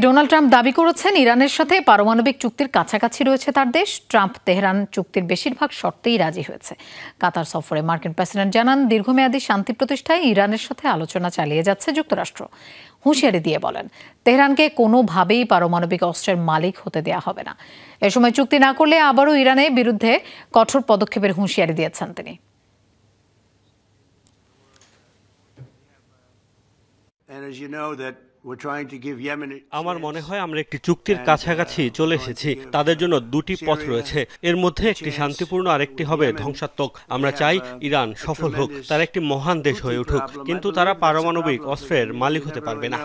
Donald Trump দাবি করেছেন ইরানের সাথে পারমাণবিক চুক্তির কাছাকাছি রয়েছে তার দেশ। ট্রাম্প তেহরান চুক্তির বেশিরভাগ শর্তেই রাজি হয়েছে। কাতার সফরে মার্কিন প্রেসিডেন্ট জানান, দীর্ঘমেয়াদী শান্তি প্রতিষ্ঠায় ইরানের সাথে আলোচনা চালিয়ে যাচ্ছে যুক্তরাষ্ট্র। হুঁশিয়ারি দিয়ে বলেন, তেহরানকে কোনোভাবেই পারমাণবিক অস্ত্রের মালিক হতে দেয়া হবে না। এ সময় চুক্তি না করলে আবারও ইরানের বিরুদ্ধে কঠোর পদক্ষেপের হুঁশিয়ারি দিয়েছেন তিনি। আমার মনে হয় আমরা একটি চুক্তির কাছাকাছি চলে এসেছি। তাদের জন্য দুটি পথ রয়েছে, এর মধ্যে একটি শান্তিপূর্ণ, আরেকটি হবে ধ্বংসাত্মক। আমরা চাই ইরান সফল হোক, তারা একটি মহান দেশ হয়ে উঠুক, কিন্তু তারা পারমাণবিক অস্ত্রের মালিক হতে পারবে না।